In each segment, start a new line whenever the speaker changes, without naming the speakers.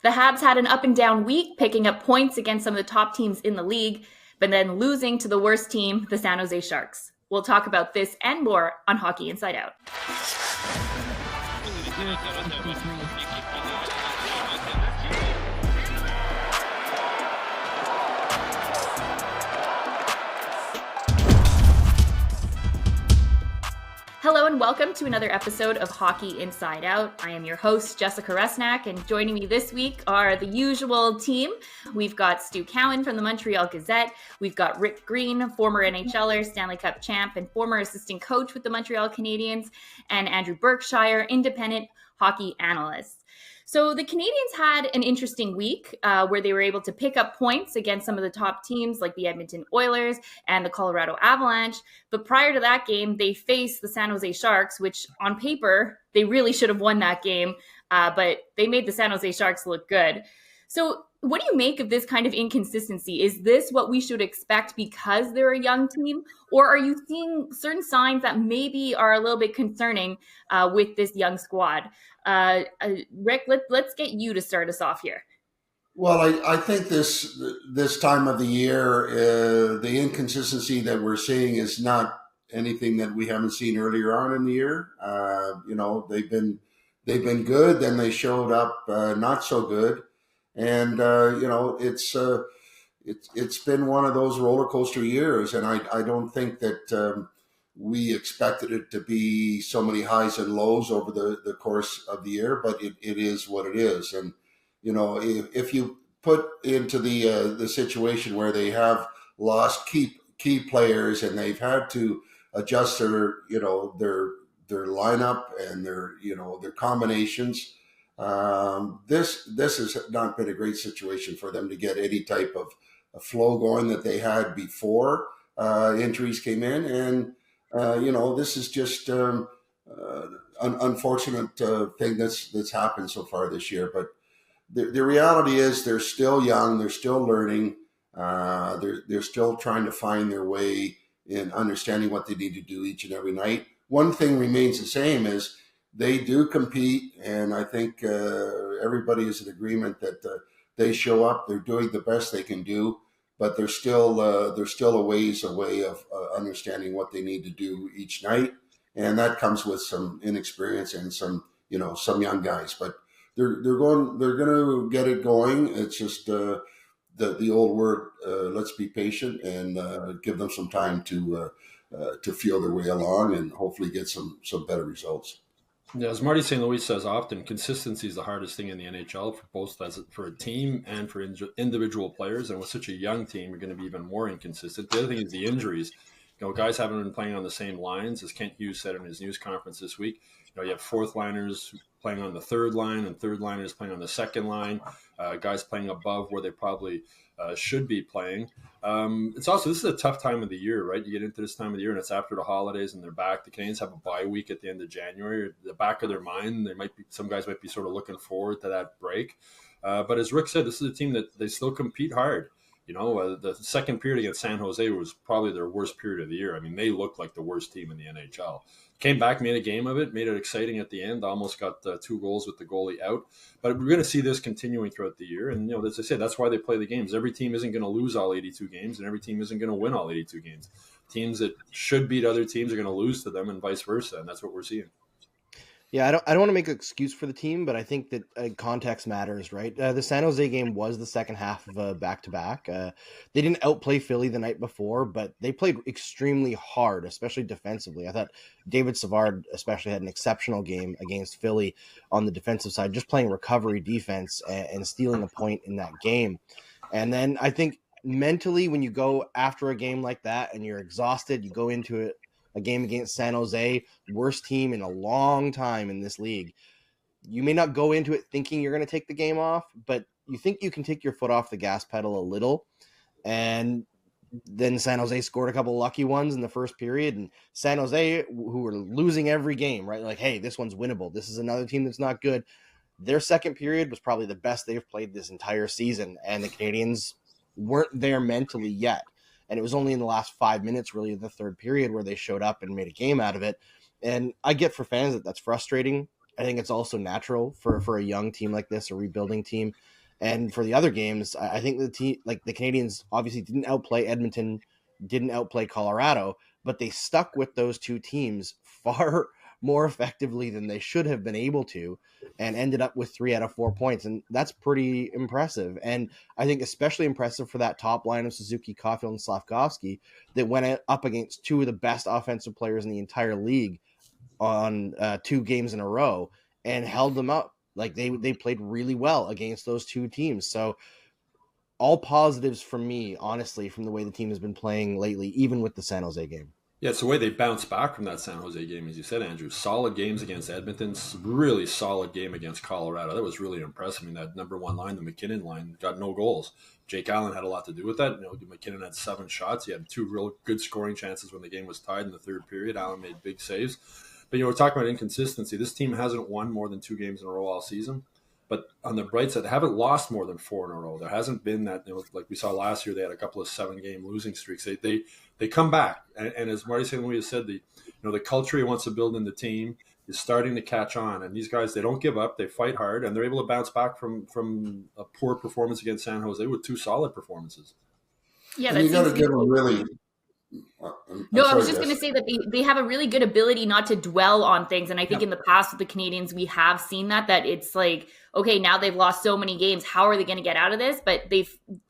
The Habs had an up and down week, picking up points against some of the top teams in the league, but then losing to the worst team, the San Jose Sharks. We'll talk about this and more on Hockey Inside Out. Hello and welcome to another episode of Hockey Inside Out. I am your host, Jessica Resnack, and joining me this week are the usual team. We've got Stu Cowan from the Montreal Gazette. We've got Rick Green, former NHLer, Stanley Cup champ, and former assistant coach with the Montreal Canadiens, and Andrew Berkshire, independent hockey analyst. So the Canadiens had an interesting week where they were able to pick up points against some of the top teams like the Edmonton Oilers and the Colorado Avalanche. But prior to that game, they faced the San Jose Sharks, which on paper, they really should have won that game. But they made the San Jose Sharks look good. So what do you make of this kind of inconsistency? Is this what we should expect because they're a young team? Or are you seeing certain signs that maybe are a little bit concerning with this young squad? Rick, let's get you to start us off here.
Well, I think this time of the year, the inconsistency that we're seeing is not anything that we haven't seen earlier on in the year. They've been good, then they showed up not so good, and it's been one of those roller coaster years, and I don't think that we expected it to be so many highs and lows over the course of the year, but it is what it is. And, if you put into the situation where they have lost key players and they've had to adjust their lineup and their combinations, this has not been a great situation for them to get any type of a flow going that they had before injuries came in. And, this is just an unfortunate thing that's happened so far this year. But the reality is they're still young. They're still learning. They're still trying to find their way in understanding what they need to do each and every night. One thing remains the same is they do compete. And I think everybody is in agreement that they show up. They're doing the best they can do. But they're still a ways away of understanding what they need to do each night, and that comes with some inexperience and some young guys. But they're going to get it going. It's just the old word. Let's be patient and give them some time to feel their way along and hopefully get some better results.
Yeah, as Marty St. Louis says often, consistency is the hardest thing in the NHL for both for a team and for individual players. And with such a young team, you're going to be even more inconsistent. The other thing is the injuries. Guys haven't been playing on the same lines, as Kent Hughes said in his news conference this week. You have fourth liners playing on the third line and third liners playing on the second line. Guys playing above where they probably should be playing. This is a tough time of the year, right? You get into this time of the year and it's after the holidays and they're back. The Canadiens have a bye week at the end of January. The back of their mind, some guys might be sort of looking forward to that break. But as Rick said, this is a team that they still compete hard. The second period against San Jose was probably their worst period of the year. I mean, they looked like the worst team in the NHL. Came back, made a game of it, made it exciting at the end, almost got 2 goals with the goalie out. But we're going to see this continuing throughout the year. And, as I said, that's why they play the games. Every team isn't going to lose all 82 games, and every team isn't going to win all 82 games. Teams that should beat other teams are going to lose to them and vice versa, and that's what we're seeing.
Yeah, I don't want to make an excuse for the team, but I think that context matters, right? The San Jose game was the second half of a back-to-back. They didn't outplay Philly the night before, but they played extremely hard, especially defensively. I thought David Savard especially had an exceptional game against Philly on the defensive side, just playing recovery defense and stealing a point in that game. And then I think mentally, when you go after a game like that and you're exhausted, you go into it, a game against San Jose, worst team in a long time in this league. You may not go into it thinking you're going to take the game off, but you think you can take your foot off the gas pedal a little. And then San Jose scored a couple of lucky ones in the first period. And San Jose, who were losing every game, right? Like, hey, this one's winnable. This is another team that's not good. Their second period was probably the best they've played this entire season. And the Canadiens weren't there mentally yet. And it was only in the last 5 minutes, really, of the third period where they showed up and made a game out of it. And I get for fans that that's frustrating. I think it's also natural for a young team like this, a rebuilding team. And for the other games, I think the team, like the Canadiens, obviously didn't outplay Edmonton, didn't outplay Colorado, but they stuck with those two teams far more effectively than they should have been able to, and ended up with 3 out of 4 points. And that's pretty impressive. And I think especially impressive for that top line of Suzuki, Caulfield, and Slavkovsky that went up against two of the best offensive players in the entire league on 2 games in a row and held them up. Like they played really well against those two teams. So all positives from me, honestly, from the way the team has been playing lately, even with the San Jose game.
Yeah, it's the way they bounced back from that San Jose game, as you said, Andrew. Solid games against Edmonton, really solid game against Colorado. That was really impressive. I mean, that number one line, the McKinnon line, got no goals. Jake Allen had a lot to do with that. McKinnon had 7 shots. He had 2 real good scoring chances when the game was tied in the third period. Allen made big saves. But, we're talking about inconsistency. This team hasn't won more than 2 games in a row all season. But on the bright side, they haven't lost more than 4 in a row. There hasn't been that, like we saw last year, they had a couple of 7-game losing streaks. They come back. And as Marty St. Louis has said, the culture he wants to build in the team is starting to catch on. And these guys, they don't give up. They fight hard. And they're able to bounce back from a poor performance against San Jose with 2 solid performances.
Yeah,
and you got to give them really...
I was just going to say that they have a really good ability not to dwell on things. And I think in the past with the Canadiens, we have seen that it's like, okay, now they've lost so many games. How are they going to get out of this? But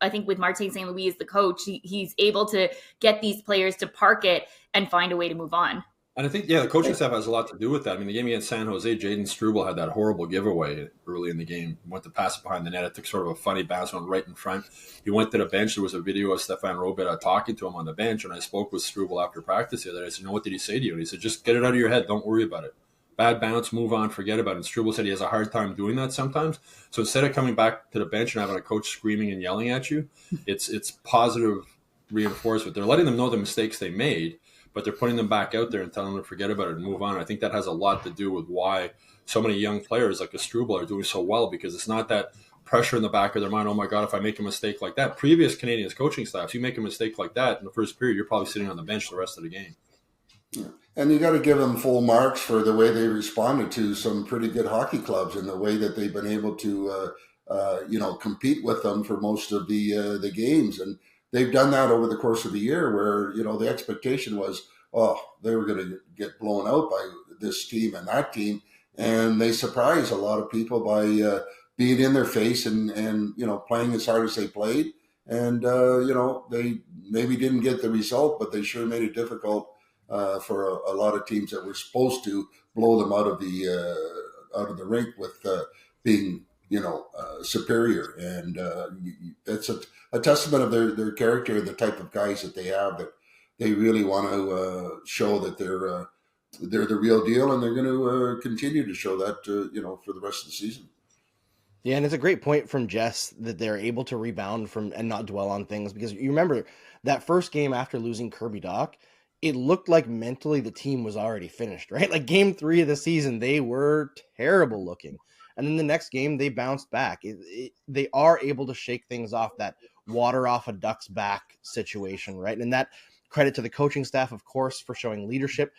I think with Martin St. Louis as the coach, he's able to get these players to park it and find a way to move on.
And I think, the coaching staff has a lot to do with that. I mean, the game against San Jose, Jaden Struble had that horrible giveaway early in the game. He went to pass it behind the net. It took sort of a funny bounce, went right in front. He went to the bench. There was a video of Stefan Robert talking to him on the bench, and I spoke with Struble after practice the other day. I said, what did he say to you? And he said, just get it out of your head. Don't worry about it. Bad bounce, move on, forget about it. And Struble said he has a hard time doing that sometimes. So instead of coming back to the bench and having a coach screaming and yelling at you, it's positive reinforcement. They're letting them know the mistakes they made, but they're putting them back out there and telling them to forget about it and move on. I think that has a lot to do with why so many young players like Struble are doing so well, because it's not that pressure in the back of their mind, oh my God, if I make a mistake like that. Previous Canadiens coaching staffs, you make a mistake like that in the first period, you're probably sitting on the bench the rest of the game.
Yeah. And you got to give them full marks for the way they responded to some pretty good hockey clubs and the way that they've been able to, compete with them for most of the games. And they've done that over the course of the year where, the expectation was, they were going to get blown out by this team and that team. And they surprised a lot of people by being in their face and playing as hard as they played. And, they maybe didn't get the result, but they sure made it difficult for a lot of teams that were supposed to blow them out of the rink with being, superior. And it's a testament of their character, the type of guys that they have, that they really want to show that they're the real deal, and they're going to continue to show that, for the rest of the season.
Yeah, and it's a great point from Jess that they're able to rebound from and not dwell on things, because you remember that first game after losing Kirby Dach, it looked like mentally the team was already finished, right? Like game 3 of the season, they were terrible looking. And then the next game, they bounced back. They are able to shake things off, that water off a duck's back situation, right? And that credit to the coaching staff, of course, for showing leadership.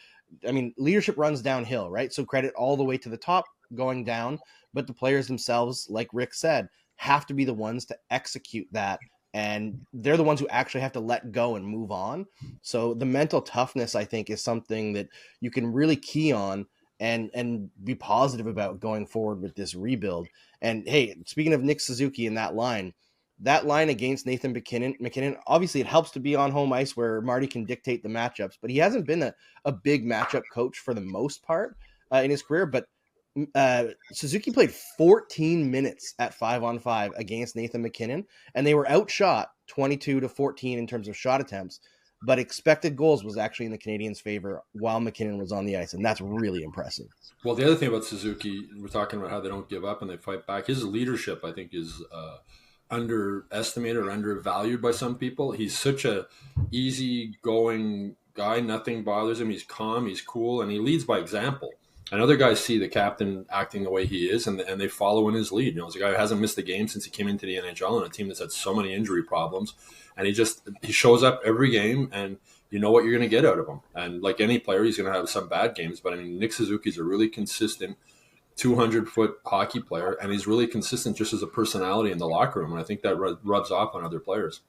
I mean, leadership runs downhill, right? So credit all the way to the top going down, but the players themselves, like Rick said, have to be the ones to execute that. And they're the ones who actually have to let go and move on. So the mental toughness, I think, is something that you can really key on and be positive about going forward with this rebuild. And hey, speaking of Nick Suzuki in that line against Nathan McKinnon, obviously it helps to be on home ice where Marty can dictate the matchups, but he hasn't been a big matchup coach for the most part in his career. But Suzuki played 14 minutes at 5-on-5 against Nathan McKinnon, and they were outshot 22-14 in terms of shot attempts, but expected goals was actually in the Canadiens' favor while McKinnon was on the ice, and that's really impressive.
Well, the other thing about Suzuki, we're talking about how they don't give up and they fight back. His leadership, I think, is underestimated or undervalued by some people. He's such a easygoing guy. Nothing bothers him. He's calm, he's cool, and he leads by example. And other guys see the captain acting the way he is, and they follow in his lead. He's a guy who hasn't missed a game since he came into the NHL on a team that's had so many injury problems. And he shows up every game, and you know what you're going to get out of him. And like any player, he's going to have some bad games. But I mean, Nick Suzuki's a really consistent, 200-foot hockey player, and he's really consistent just as a personality in the locker room. And I think that rubs off on other players.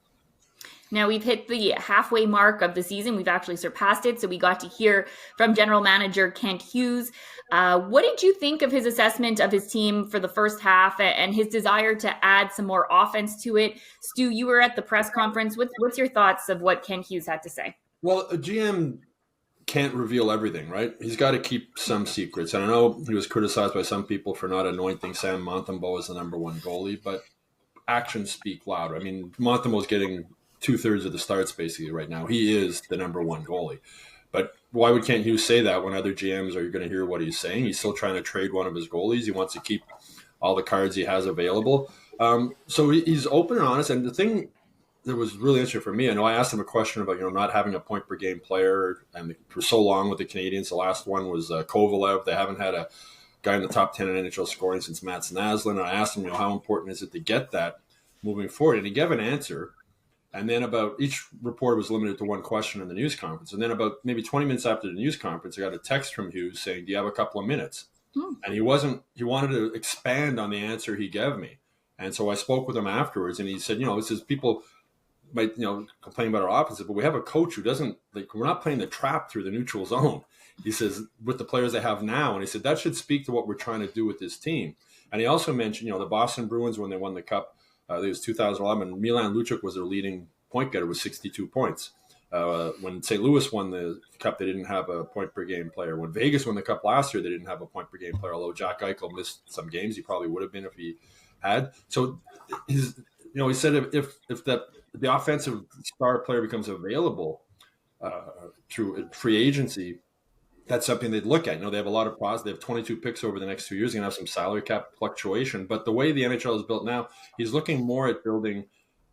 Now we've hit the halfway mark of the season. We've actually surpassed it. So we got to hear from general manager Kent Hughes. What did you think of his assessment of his team for the first half and his desire to add some more offense to it? Stu, you were at the press conference. What's your thoughts of what Kent Hughes had to say?
Well, a GM can't reveal everything, right? He's got to keep some secrets. And I know he was criticized by some people for not anointing Sam Montembeault as the number one goalie, but actions speak louder. I mean, Montembeault's getting 2/3 of the starts basically right now. He is the number one goalie. But why would Kent Hughes say that when other GMs are going to hear what he's saying? He's still trying to trade one of his goalies. He wants to keep all the cards he has available. So he's open and honest. And the thing that was really interesting for me, I know I asked him a question about, not having a point per game player, and for so long with the Canadiens, the last one was Kovalev. They haven't had a guy in the top 10 in NHL scoring since Mats Naslund. And I asked him, how important is it to get that moving forward? And he gave an answer. And then each reporter was limited to one question in the news conference. And then about maybe 20 minutes after the news conference, I got a text from Hughes saying, "Do you have a couple of minutes?" And he wanted to expand on the answer he gave me. And so I spoke with him afterwards, and he said, he says people might, complain about our opposite, but we have a coach who doesn't, we're not playing the trap through the neutral zone. He says, with the players they have now. And he said, that should speak to what we're trying to do with this team. And he also mentioned, the Boston Bruins, when they won the Cup, I think it was 2011, Milan Lucic was their leading point getter with 62 points. When St. Louis won the Cup, they didn't have a point per game player. When Vegas won the Cup last year, they didn't have a point per game player, although Jack Eichel missed some games. He probably would have been if he had. So he said if the offensive star player becomes available through free agency, that's something they'd look at. They have a lot of pros. They have 22 picks over the next 2 years. They're going to have some salary cap fluctuation. But the way the NHL is built now, he's looking more at building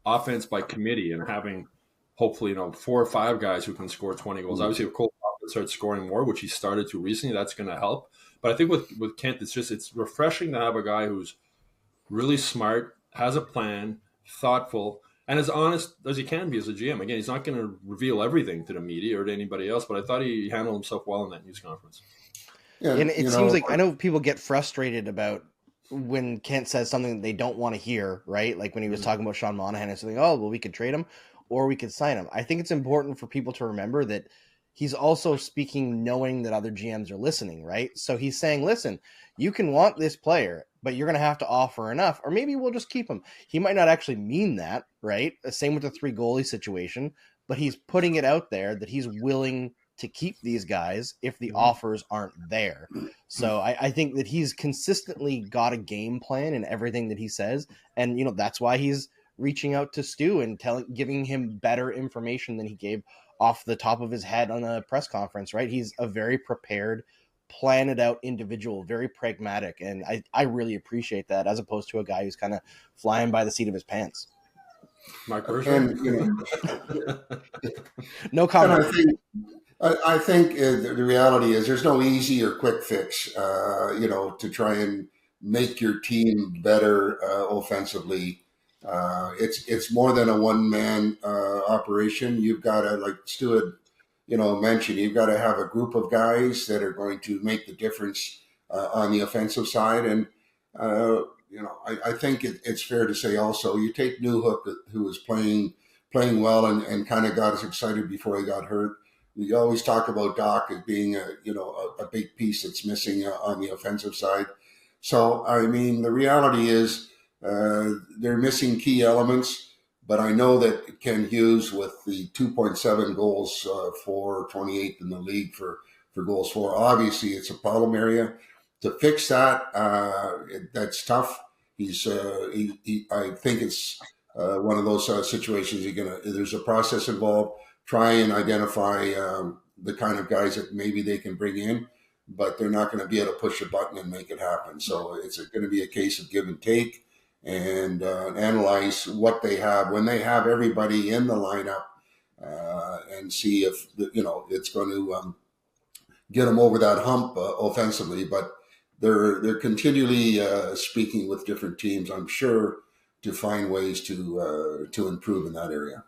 offense by committee and having hopefully 4 or 5 guys who can score 20 goals. Obviously, if Cole Hoffman starts scoring more, which he started to recently, that's going to help. But I think with Kent, it's refreshing to have a guy who's really smart, has a plan, thoughtful, and as honest as he can be as a GM. Again, he's not going to reveal everything to the media or to anybody else, but I thought he handled himself well in that news conference.
Yeah, and it seems like, I know people get frustrated about when Kent says something that they don't want to hear, right? Like when he was talking about Sean Monahan and something, we could trade him or we could sign him. I think it's important for people to remember that he's also speaking knowing that other GMs are listening, right? So he's saying, listen, you can want this player, but you're going to have to offer enough, or maybe we'll just keep him. He might not actually mean that, right? Same with the 3 goalie situation, but he's putting it out there that he's willing to keep these guys if the offers aren't there. So I think that he's consistently got a game plan in everything that he says. And, that's why he's reaching out to Stu and giving him better information than he gave off the top of his head on a press conference, right? He's a very prepared, planned out individual, very pragmatic. And I really appreciate that, as opposed to a guy who's kind of flying by the seat of his pants.
Mark Bergeron.
No comment.
I think the reality is there's no easy or quick fix, to try and make your team better offensively. It's more than a one-man operation. You've got to, like Stu had, mentioned, you've got to have a group of guys that are going to make the difference on the offensive side. And, I think it's fair to say also, you take Newhook, who was playing well and kind of got us excited before he got hurt. We always talk about Doc as being a big piece that's missing on the offensive side. So, I mean, the reality is they're missing key elements, but I know that Ken Hughes, with the 2.7 goals for 28th in the league for goals for, obviously it's a problem area. To fix that, that's tough. I think it's one of those situations there's a process involved. Try and identify the kind of guys that maybe they can bring in, but they're not going to be able to push a button and make it happen. So it's going to be a case of give and take and analyze what they have when they have everybody in the lineup and see if, it's going to get them over that hump offensively. But they're continually speaking with different teams, I'm sure, to find ways to improve in that area.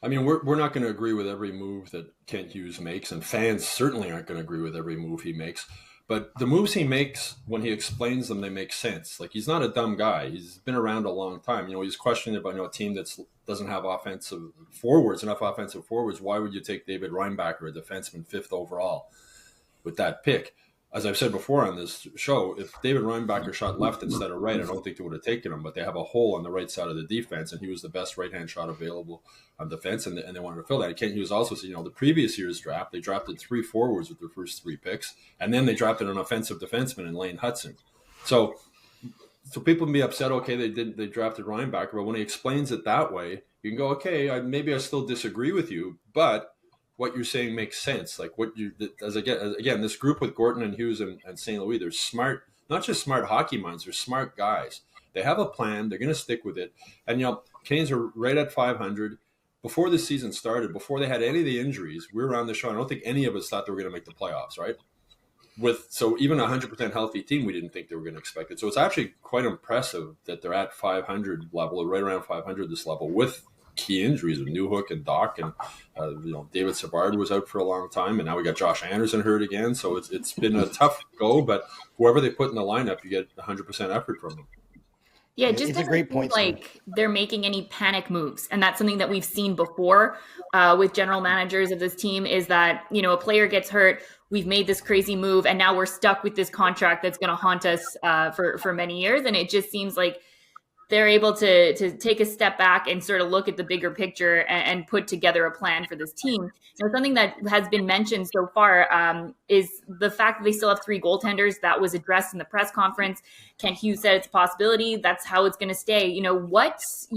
I mean, we're not going to agree with every move that Kent Hughes makes, and fans certainly aren't going to agree with every move he makes. But the moves he makes, when he explains them, they make sense. Like, he's not a dumb guy. He's been around a long time. He's questioning about a team that doesn't have enough offensive forwards. Why would you take David Reinbacher, a defenseman, 5th overall, with that pick? As I've said before on this show, if David Reinbacher shot left instead of right, I don't think they would have taken him. But they have a hole on the right side of the defense, and he was the best right-hand shot available on defense, and they wanted to fill that. Kent Hughes also said, the previous year's draft, they drafted 3 forwards with their first 3 picks, and then they drafted an offensive defenseman in Lane Hudson. So people can be upset, okay, they drafted Reinbacher, but when he explains it that way, you can go, okay, maybe I still disagree with you, but what you're saying makes sense. Like, again, this group with Gorton and Hughes and St. Louis, they're smart, not just smart hockey minds, they're smart guys. They have a plan. They're going to stick with it. And, Canadiens are right at 500. Before the season started, before they had any of the injuries, we were on the show. I don't think any of us thought they were going to make the playoffs, right? So even a 100% healthy team, we didn't think they were going to expect it. So it's actually quite impressive that they're at 500 level, or right around 500 this level, with key injuries of Newhook and Doc, and David Savard was out for a long time, and now we got Josh Anderson hurt again. So it's been a tough go, but whoever they put in the lineup, you get 100% effort from them.
Yeah, it just
it's a great point.
Like they're making any panic moves, and that's something that we've seen before with general managers of this team. Is that a player gets hurt, we've made this crazy move, and now we're stuck with this contract that's going to haunt us for many years. And it just seems like they're able to take a step back and sort of look at the bigger picture and put together a plan for this team. Something that has been mentioned so far is the fact that they still have 3 goaltenders. That was addressed in the press conference. Kent Hughes said it's a possibility. That's how it's going to stay. What's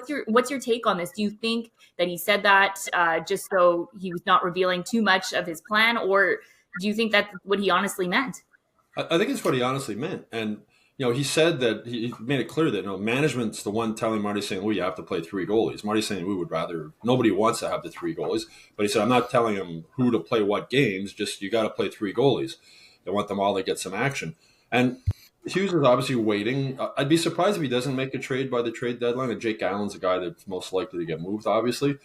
your take on this? Do you think that he said that just so he was not revealing too much of his plan, or do you think that's what he honestly meant?
I think it's what he honestly meant. And he said that he made it clear that management's the one telling Marty St. Louis you have to play 3 goalies. Marty St. Louis would rather, nobody wants to have the 3 goalies, but he said, I'm not telling him who to play what games, just you got to play 3 goalies. They want them all to get some action. And Hughes is obviously waiting. I'd be surprised if he doesn't make a trade by the trade deadline, and Jake Allen's a guy that's most likely to get moved, obviously.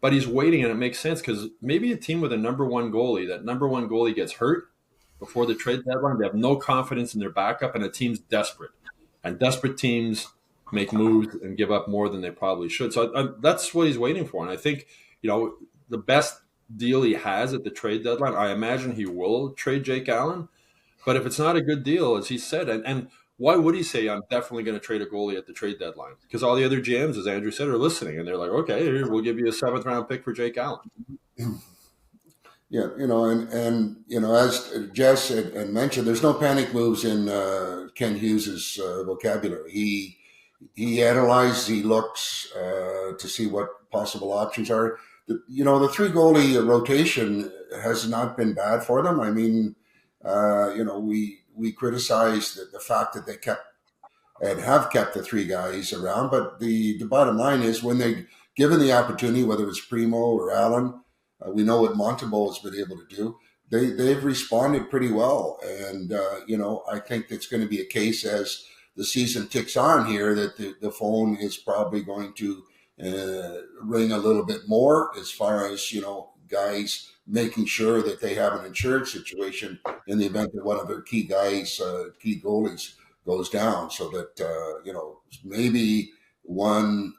But he's waiting, and it makes sense because maybe a team with a number 1 goalie, that number 1 goalie gets hurt before the trade deadline. They have no confidence in their backup, and the team's desperate. And desperate teams make moves and give up more than they probably should. So that's what he's waiting for. And I think, the best deal he has at the trade deadline, I imagine he will trade Jake Allen. But if it's not a good deal, as he said, and why would he say, I'm definitely going to trade a goalie at the trade deadline? Because all the other GMs, as Andrew said, are listening. And they're like, okay, here, we'll give you a 7th round pick for Jake Allen.
Yeah, and as Jess had mentioned, there's no panic moves in Ken Hughes's vocabulary. He analyzes, he looks to see what possible options are. The 3 goalie rotation has not been bad for them. I mean, we criticize the fact that they kept and have kept the 3 guys around, but the bottom line is when they given the opportunity, whether it's Primo or Allen. We know what Montembeault has been able to do. They've responded pretty well. And, I think it's going to be a case as the season ticks on here that the phone is probably going to ring a little bit more as far as, guys making sure that they have an insurance situation in the event that one of their key goalies goes down, so that, maybe one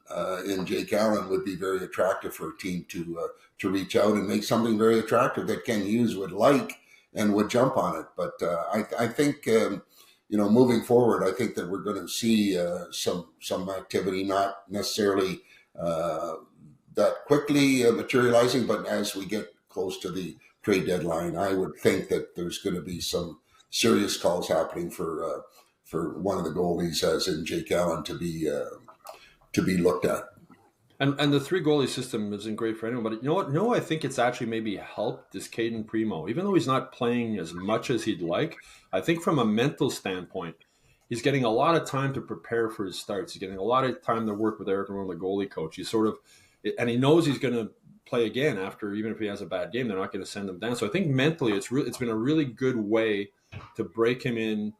in Jake Allen would be very attractive for a team to reach out and make something very attractive that Ken Hughes would like and would jump on it. But I think, moving forward, I think that we're going to see some activity, not necessarily that quickly materializing, but as we get close to the trade deadline, I would think that there's going to be some serious calls happening for one of the goalies, as in Jake Allen, to be looked at.
And the 3 goalie system isn't great for anyone, but you know what? No, I think it's actually maybe helped is Caden Primo. Even though he's not playing as much as he'd like, I think from a mental standpoint, he's getting a lot of time to prepare for his starts. He's getting a lot of time to work with Eric Rowan, the goalie coach. And he knows he's going to play again after, even if he has a bad game, they're not going to send him down. So I think mentally, it's been a really good way to break him in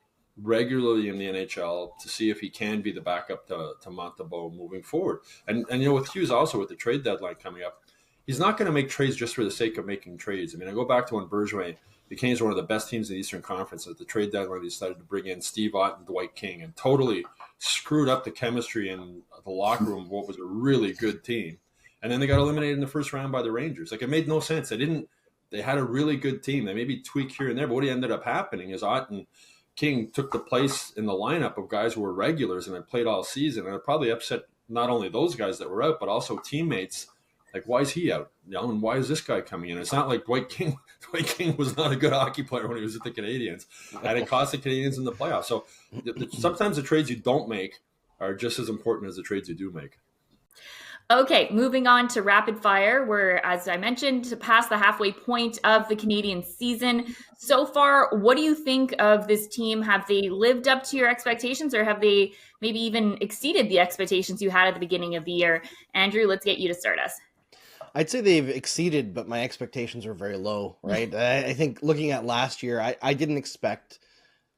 regularly in the NHL to see if he can be the backup to Montembeault moving forward. And with Hughes also, with the trade deadline coming up, he's not going to make trades just for the sake of making trades. I mean, I go back to when Bergevin the Canadiens were one of the best teams in the Eastern Conference. At the trade deadline, they decided to bring in Steve Ott and Dwight King and totally screwed up the chemistry in the locker room of what was a really good team. And then they got eliminated in the first round by the Rangers. Like, it made no sense. They had a really good team. They maybe tweak here and there, but what ended up happening is Ott and King took the place in the lineup of guys who were regulars and had played all season. And it probably upset not only those guys that were out, but also teammates. Like, why is he out? And why is this guy coming in? It's not like Dwight King. Dwight King was not a good hockey player when he was at the Canadiens, and it cost the Canadiens in the playoffs. So sometimes the trades you don't make are just as important as the trades you do make.
Okay, moving on to rapid fire. We're, as I mentioned, past the halfway point of the Canadian season. So far, what do you think of this team? Have they lived up to your expectations, or have they maybe even exceeded the expectations you had at the beginning of the year? Andrew, let's get you to start us.
I'd say they've exceeded, but my expectations are very low, right? I think looking at last year, I didn't expect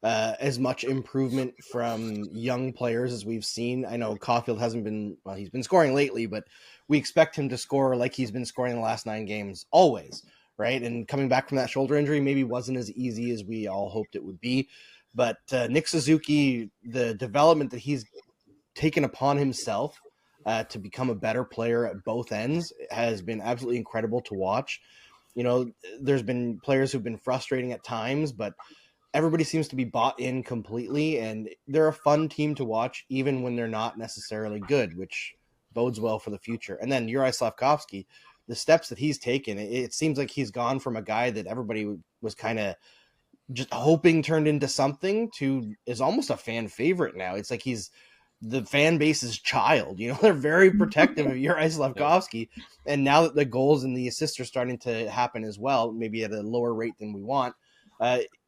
as much improvement from young players as we've seen. I know Caulfield hasn't been, well, he's been scoring lately, but we expect him to score like he's been scoring the last 9 games always, right? And coming back from that shoulder injury maybe wasn't as easy as we all hoped it would be. But Nick Suzuki, the development that he's taken upon himself to become a better player at both ends has been absolutely incredible to watch. You know, there's been players who've been frustrating at times, but everybody seems to be bought in completely, and they're a fun team to watch, even when they're not necessarily good, which bodes well for the future. And then Juraj Slafkovsky, the steps that he's taken, it seems like he's gone from a guy that everybody was kind of just hoping turned into something to is almost a fan favorite now. It's like he's the fan base's child. You know, they're very protective of Juraj Slafkovsky. And now that the goals and the assists are starting to happen as well, maybe at a lower rate than we want,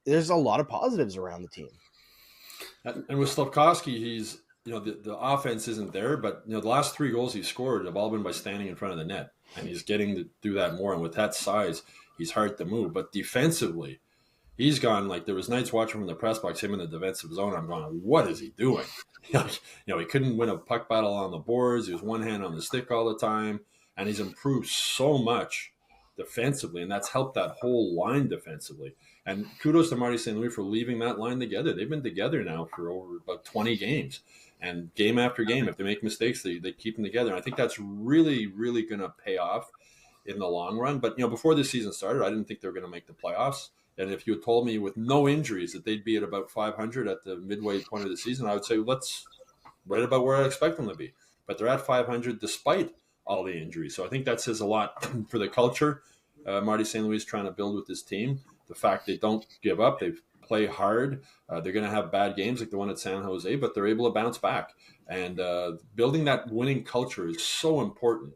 there's a lot of positives around the team.
And with Slafkovsky, he's, you know, the offense isn't there, but, you know, the last 3 goals he scored have all been by standing in front of the net. And he's getting to do that more. And with that size, he's hard to move. But defensively, he's gone, like, there was nights watching from the press box, him in the defensive zone. I'm going, what is he doing? You know, he couldn't win a puck battle on the boards. He was one hand on the stick all the time. And he's improved so much defensively, and that's helped that whole line defensively. And kudos to Marty St. Louis for leaving that line together. They've been together now for over about 20 games. And game after game, if they make mistakes, they keep them together. And I think that's really, really going to pay off in the long run. But, you know, before this season started, I didn't think they were going to make the playoffs. And if you had told me with no injuries that they'd be at about 500 at the midway point of the season, I would say, let's right about where I expect them to be. But they're at 500 despite all the injuries. So I think that says a lot for the culture Marty St. Louis is trying to build with this team. The fact they don't give up, they play hard. They're going to have bad games like the one at San Jose, but they're able to bounce back. And building that winning culture is so important.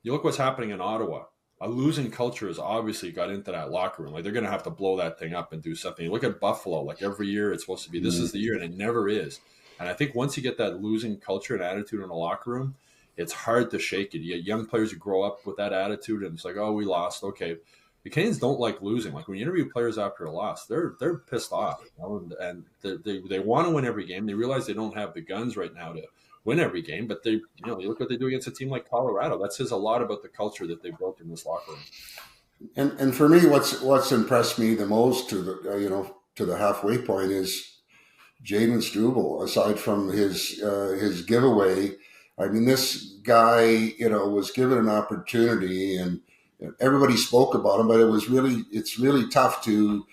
You look what's happening in Ottawa. A losing culture has obviously got into that locker room. Like, they're going to have to blow that thing up and do something. You look at Buffalo, like every year it's supposed to be, this is the year, and it never is. And I think once you get that losing culture and attitude in the locker room, it's hard to shake it. You get young players who grow up with that attitude, and it's like, oh, we lost. Okay. The Canadiens don't like losing. Like, when you interview players after a loss, they're pissed off, you know? And they want to win every game. They realize they don't have the guns right now to win every game, but you look what they do against a team like Colorado. That says a lot about the culture that they built in this locker room.
And for me, what's impressed me the most to the halfway point is Jaden Struble. Aside from his giveaway, I mean, this guy, was given an opportunity, and everybody spoke about him, but it's really tough to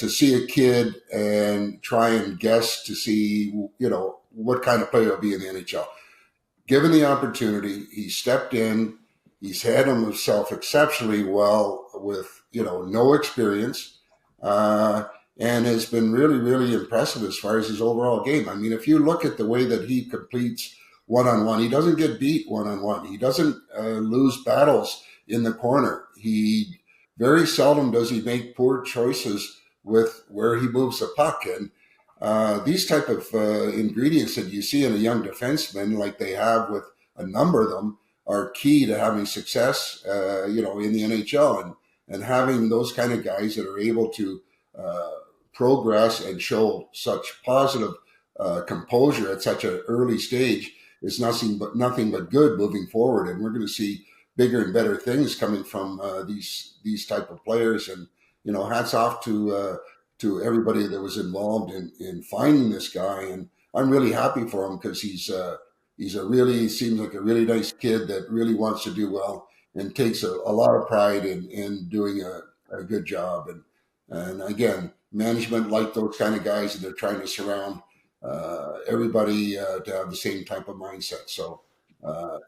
see a kid and try and guess to see, what kind of player he'll be in the NHL. Given the opportunity, he stepped in. He's handled himself exceptionally well with, no experience, and has been really, really impressive as far as his overall game. I mean, if you look at the way that he completes one-on-one, he doesn't get beat one-on-one. He doesn't lose battles in the corner. He very seldom does he make poor choices with where he moves the puck. And these type of ingredients that you see in a young defenseman, like they have with a number of them, are key to having success, in the NHL, and having those kind of guys that are able to progress and show such positive composure at such an early stage is nothing but good moving forward. And we're going to see bigger and better things coming from these type of players. And hats off to everybody that was involved in finding this guy, and I'm really happy for him because he's a really seems like a really nice kid that really wants to do well and takes a lot of pride in doing a good job. And again, management like those kind of guys, and they're trying to surround everybody to have the same type of mindset. So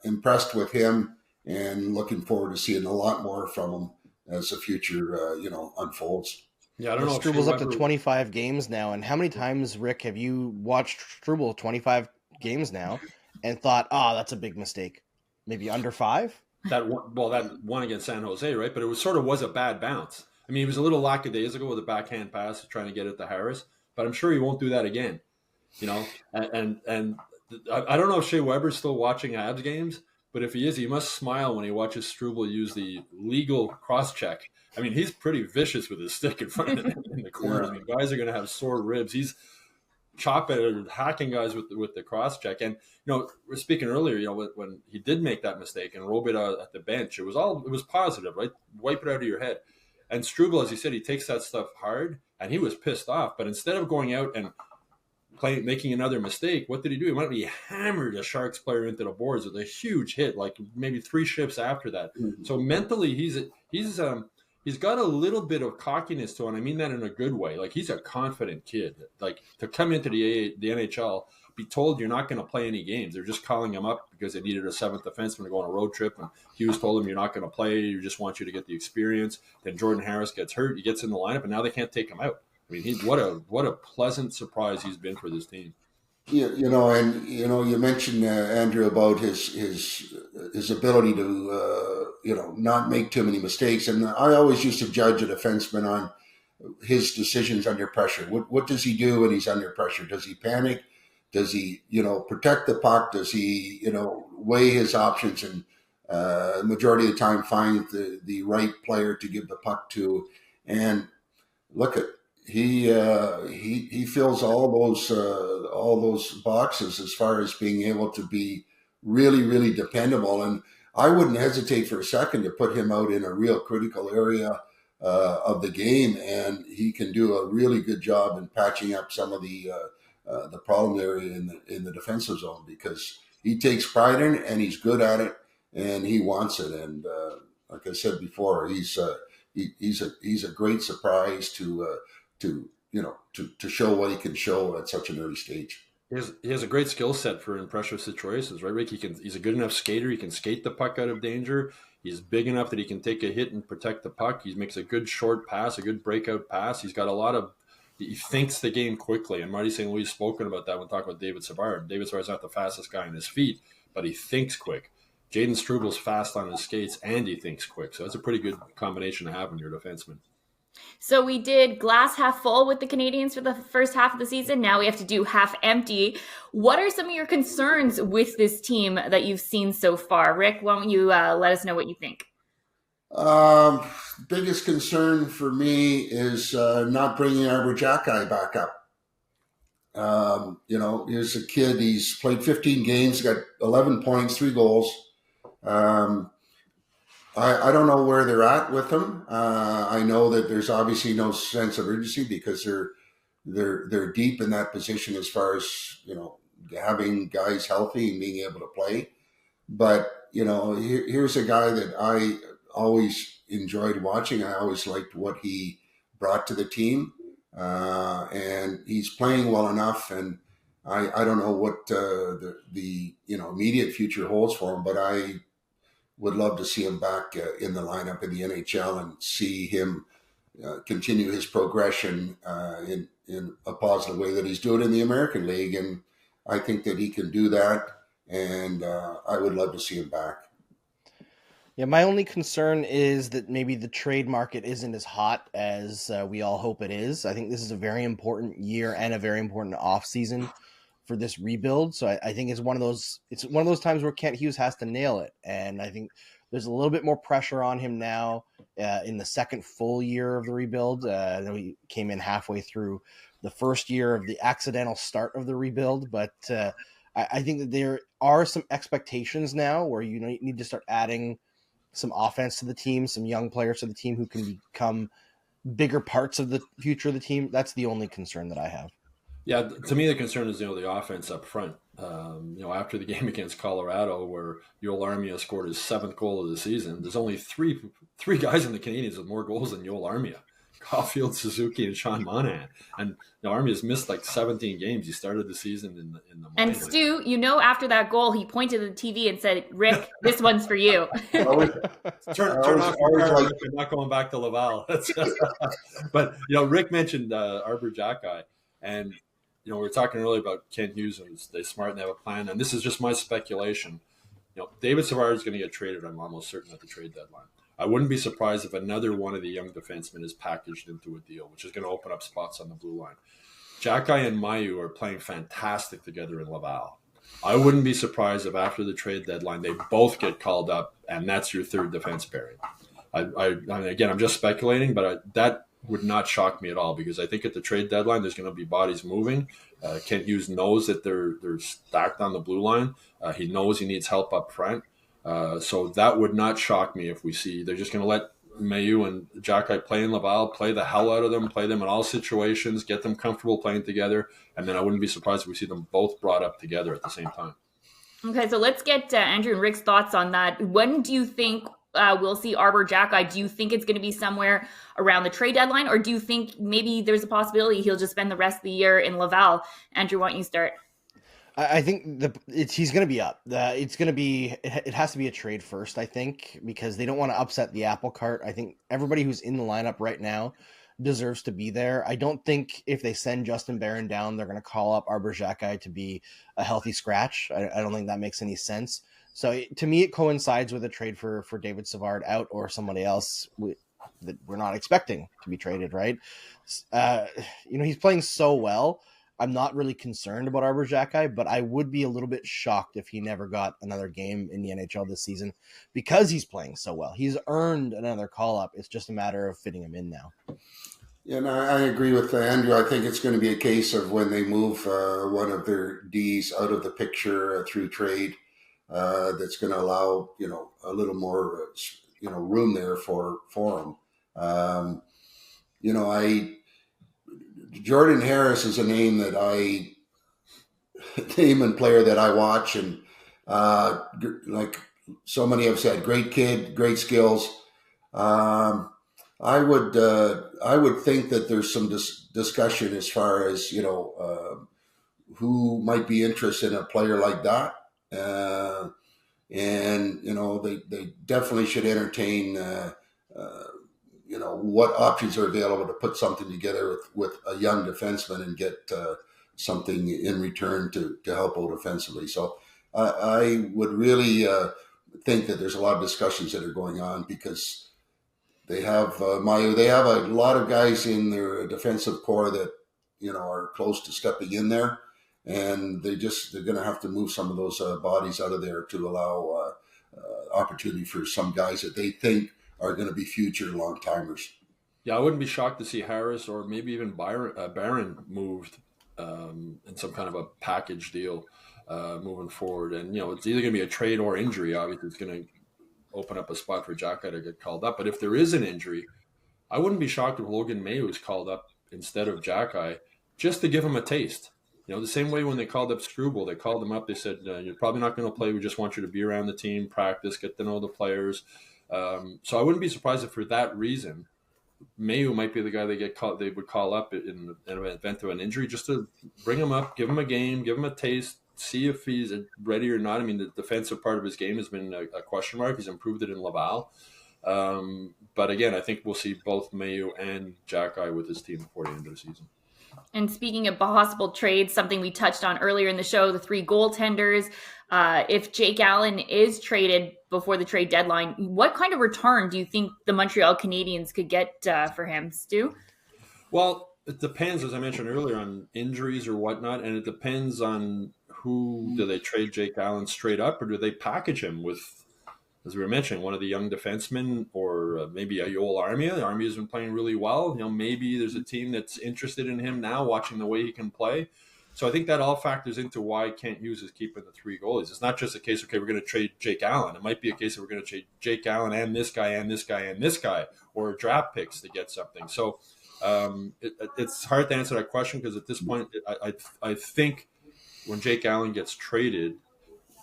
impressed with him and looking forward to seeing a lot more from him as the future, unfolds.
Yeah, I don't know.
Strubal's up to 25 games now. And how many times, Rick, have you watched Strubel 25 games now and thought, that's a big mistake? Maybe under 5?
That one against San Jose, right? But it was a bad bounce. I mean, he was a little lackadaisical with a backhand pass trying to get it to Harris, but I'm sure he won't do that again. And I don't know if Shea Weber's still watching Habs games, but if he is, he must smile when he watches Strubel use the legal cross-check. I mean, he's pretty vicious with his stick in front of him in the corners. I mean, guys are going to have sore ribs. He's hacking guys with the cross-check. And, we're speaking earlier, when he did make that mistake and rolled it out at the bench, it was positive, right? Wipe it out of your head. And Strubel, as you said, he takes that stuff hard, and he was pissed off. But instead of going out and making another mistake, what did he do? He went and he hammered a Sharks player into the boards with a huge hit, like maybe 3 shifts after that. Mm-hmm. So mentally, he's got a little bit of cockiness to him. I mean that in a good way. Like, he's a confident kid. Like, to come into the NHL, be told you're not going to play any games. They're just calling him up because they needed a 7th defenseman to go on a road trip, and Hughes told him, you're not going to play. We just want you to get the experience. Then Jordan Harris gets hurt. He gets in the lineup, and now they can't take him out. I mean, what a pleasant surprise he's been for this team.
Yeah, you mentioned Andrew about his ability to not make too many mistakes, and I always used to judge a defenseman on his decisions under pressure. What does he do when he's under pressure? Does he panic? Does he protect the puck? Does he weigh his options and majority of the time find the right player to give the puck to? And look at. He fills all those boxes as far as being able to be really, really dependable. And I wouldn't hesitate for a second to put him out in a real critical area of the game, and he can do a really good job in patching up some of the problem area in the defensive zone, because he takes pride in it and he's good at it and he wants it. And like I said before, he's a great surprise to show what he can show at such an early stage.
He has a great skill set for in pressure situations, right, Rick? He's a good enough skater. He can skate the puck out of danger. He's big enough that he can take a hit and protect the puck. He makes a good short pass, a good breakout pass. He's got he thinks the game quickly. And Marty St. Louis spoken about that when talking about David Savard. David Savard's not the fastest guy on his feet, but he thinks quick. Jaden Strubel's fast on his skates and he thinks quick. So that's a pretty good combination to have when you're a defenseman.
So we did glass half full with the Canadiens for the first half of the season. Now we have to do half empty. What are some of your concerns with this team that you've seen so far? Rick, why don't you let us know what you think?
Biggest concern for me is not bringing Arbor Jackeye back up. Here's a kid. He's played 15 games, got 11 points, 3 goals. I don't know where they're at with him. I know that there's obviously no sense of urgency because they're deep in that position as far as having guys healthy and being able to play. But here's a guy that I always enjoyed watching. I always liked what he brought to the team, and he's playing well enough. And I don't know what the immediate future holds for him, but I would love to see him back in the lineup in the NHL and see him continue his progression in a positive way that he's doing in the American League. And I think that he can do that, and I would love to see him back.
Yeah, my only concern is that maybe the trade market isn't as hot as we all hope it is. I think this is a very important year and a very important offseason for this rebuild. So I think it's one of those times where Kent Hughes has to nail it. And I think there's a little bit more pressure on him now in the second full year of the rebuild. He came in halfway through the first year of the accidental start of the rebuild. But I think that there are some expectations now where you need to start adding some offense to the team, some young players to the team who can become bigger parts of the future of the team. That's the only concern that I have.
Yeah, to me, the concern is, the offense up front. After the game against Colorado, where Yoel Armia scored his 7th goal of the season, there's only three guys in the Canadiens with more goals than Yoel Armia: Caulfield, Suzuki, and Sean Monahan. And Armia's missed like 17 games. He started the season in the
And Stu, after that goal, he pointed to the TV and said, "Rick, this one's for you."
Turn off your car, Rick, I'm not going back to Laval. But Rick mentioned Arbor Jackeye, and we were talking earlier about Kent Hughes, and they're smart and they have a plan. And this is just my speculation. David Savard is going to get traded, I'm almost certain, at the trade deadline. I wouldn't be surprised if another one of the young defensemen is packaged into a deal, which is going to open up spots on the blue line. Jackeye and Mailloux are playing fantastic together in Laval. I wouldn't be surprised if after the trade deadline they both get called up, and that's your third defense pairing. Again, I'm just speculating, but that would not shock me at all, because I think at the trade deadline there's going to be bodies moving. Kent Hughes knows that they're stacked on the blue line. He knows he needs help up front. So that would not shock me if we see they're just going to let Mailloux and Jackeye play in Laval, play the hell out of them, play them in all situations, get them comfortable playing together, and then I wouldn't be surprised if we see them both brought up together at the same time.
Okay, so let's get Andrew and Rick's thoughts on that. When do you think we'll see Arbor Jackeye? Do you think it's going to be somewhere around the trade deadline, or do you think maybe there's a possibility he'll just spend the rest of the year in Laval? Andrew, why don't you start?
I think he's going to be up. It has to be a trade first, I think, because they don't want to upset the apple cart. I think everybody who's in the lineup right now deserves to be there. I don't think if they send Justin Barron down, they're going to call up Arbor Jackeye to be a healthy scratch. I don't think that makes any sense. So to me, it coincides with a trade for David Savard out, or somebody else that we're not expecting to be traded, right? He's playing so well. I'm not really concerned about Arbor Jackeye, but I would be a little bit shocked if he never got another game in the NHL this season, because he's playing so well. He's earned another call-up. It's just a matter of fitting him in now.
Yeah, no, I agree with Andrew. I think it's going to be a case of when they move one of their Ds out of the picture through trade, that's going to allow a little more room there for him. Jordan Harris is a name and player that I watch, and like so many have said, great kid, great skills. I would think that there's some discussion as far as who might be interested in a player like that, and they definitely should entertain. What options are available to put something together with a young defenseman and get something in return to help out offensively. So I would really think that there's a lot of discussions that are going on, because they have they have a lot of guys in their defensive core that are close to stepping in there, and they're going to have to move some of those bodies out of there to allow opportunity for some guys that they think are going to be future long-timers.
Yeah, I wouldn't be shocked to see Harris or maybe even Barron moved in some kind of a package deal moving forward. And, it's either going to be a trade or injury. Obviously, it's going to open up a spot for Jackeye to get called up. But if there is an injury, I wouldn't be shocked if Logan Mailloux was called up instead of Jackeye, just to give him a taste. The same way when they called up Struble, they called him up. They said, you're probably not going to play. We just want you to be around the team, practice, get to know the players. So I wouldn't be surprised if for that reason, Mailloux might be the guy they would call up in an event of an injury, just to bring him up, give him a game, give him a taste, see if he's ready or not. I mean, the defensive part of his game has been a question mark. He's improved it in Laval. But again, I think we'll see both Mailloux and Jackeye with his team before the end of the season.
And speaking of possible trades, something we touched on earlier in the show, the 3 goaltenders. If Jake Allen is traded before the trade deadline, what kind of return do you think the Montreal Canadiens could get for him, Stu?
Well, it depends, as I mentioned earlier, on injuries or whatnot, and it depends on who. Do they trade Jake Allen straight up, or do they package him with, as we were mentioning, one of the young defensemen, or maybe a Yoel Armia? Armia has been playing really well. Maybe there's a team that's interested in him now, watching the way he can play. So I think that all factors into why Kent Hughes is keeping the 3 goalies. It's not just a case, okay, we're going to trade Jake Allen. It might be a case of we're going to trade Jake Allen and this guy and this guy and this guy, or draft picks to get something. So it's hard to answer that question, because at this point, I think when Jake Allen gets traded,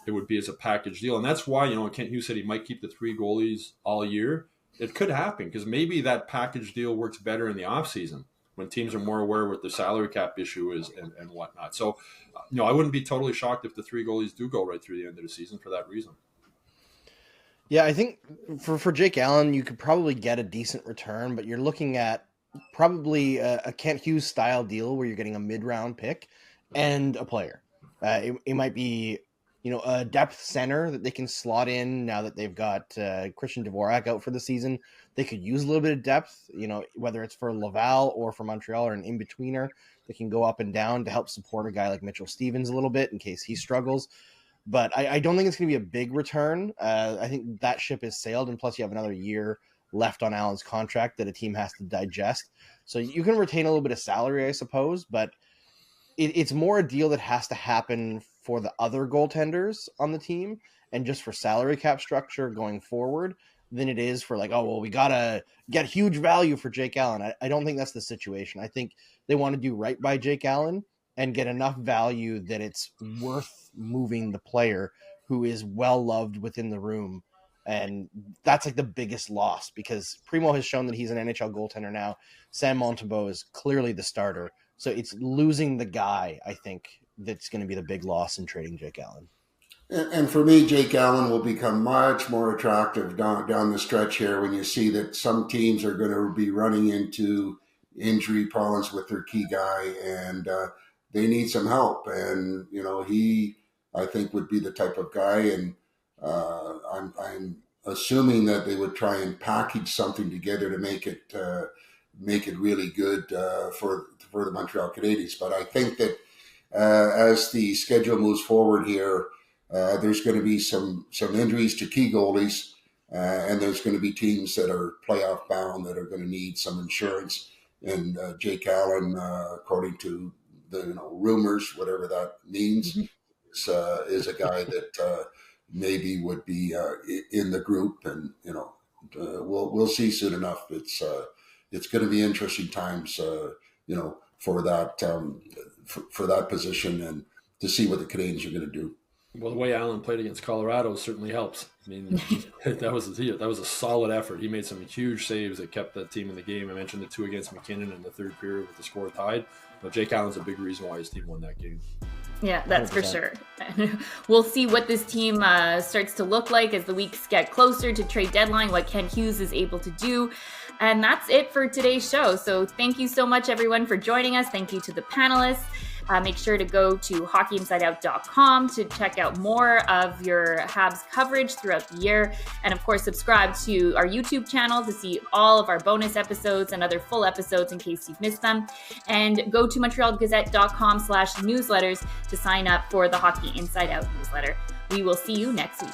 it would be as a package deal. And that's why, Kent Hughes said he might keep the 3 goalies all year. It could happen, because maybe that package deal works better in the offseason when teams are more aware what the salary cap issue is and whatnot. So, I wouldn't be totally shocked if the 3 goalies do go right through the end of the season for that reason.
Yeah, I think for Jake Allen, you could probably get a decent return, but you're looking at probably a Kent Hughes style deal where you're getting a mid-round pick and a player. It might be, a depth center that they can slot in now that they've got Christian Dvorak out for the season. They could use a little bit of depth, whether it's for Laval or for Montreal, or an in-betweener that can go up and down to help support a guy like Mitchell Stevens a little bit in case he struggles. But I don't think it's going to be a big return. I think that ship has sailed, and plus you have another year left on Allen's contract that a team has to digest. So you can retain a little bit of salary, I suppose, but it's more a deal that has to happen for the other goaltenders on the team and just for salary cap structure going forward than it is for we got to get huge value for Jake Allen. I don't think that's the situation. I think they want to do right by Jake Allen and get enough value that it's worth moving the player who is well loved within the room. And that's the biggest loss, because Primo has shown that he's an NHL goaltender now. Sam Montembeault is clearly the starter. So it's losing the guy, I think, that's going to be the big loss in trading Jake Allen.
And for me, Jake Allen will become much more attractive down the stretch here when you see that some teams are going to be running into injury problems with their key guy, and they need some help. And, he, I think, would be the type of guy, and I'm assuming that they would try and package something together to make it really good for the Montreal Canadiens. But I think that as the schedule moves forward here, there's going to be some injuries to key goalies, and there's going to be teams that are playoff bound that are going to need some insurance. And Jake Allen, according to the rumors, whatever that means, is a guy that maybe would be in the group, and we'll see soon enough. It's going to be interesting times, for that position, and to see what the Canadiens are going to do.
Well, the way Allen played against Colorado certainly helps. I mean, that was a solid effort. He made some huge saves that kept that team in the game. I mentioned the 2 against McKinnon in the third period with the score tied. But Jake Allen's a big reason why his team won that game.
Yeah, that's 100%. For sure. We'll see what this team starts to look like as the weeks get closer to trade deadline, what Kent Hughes is able to do. And that's it for today's show. So thank you so much, everyone, for joining us. Thank you to the panelists. Make sure to go to hockeyinsideout.com to check out more of your Habs coverage throughout the year. And of course, subscribe to our YouTube channel to see all of our bonus episodes and other full episodes in case you've missed them. And go to montrealgazette.com/newsletters to sign up for the Hockey Inside Out newsletter. We will see you next week.